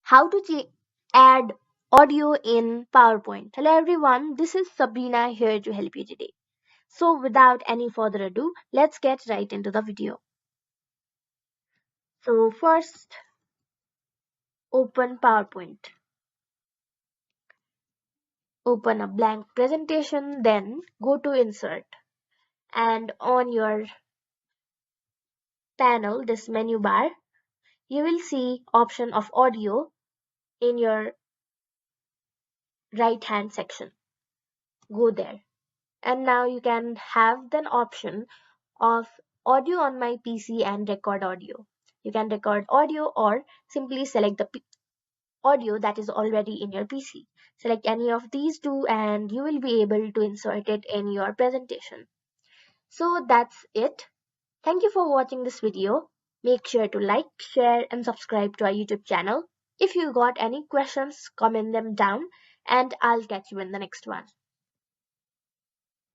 how to add audio in PowerPoint. Hello everyone, this is Sabrina here to help you today. So without any further ado, let's get right into the video. So first, open PowerPoint. Open a blank presentation, then go to Insert. And on your panel, this menu bar, you will see option of audio in your right hand section. Go there. And now you can have the option of audio on my PC and record audio. You can record audio or simply select the audio that is already in your PC. Select any of these two and you will be able to insert it in your presentation. So that's it. Thank you for watching this video. Make sure to like, share and subscribe to our YouTube channel. If you got any questions, comment them down and I'll catch you in the next one.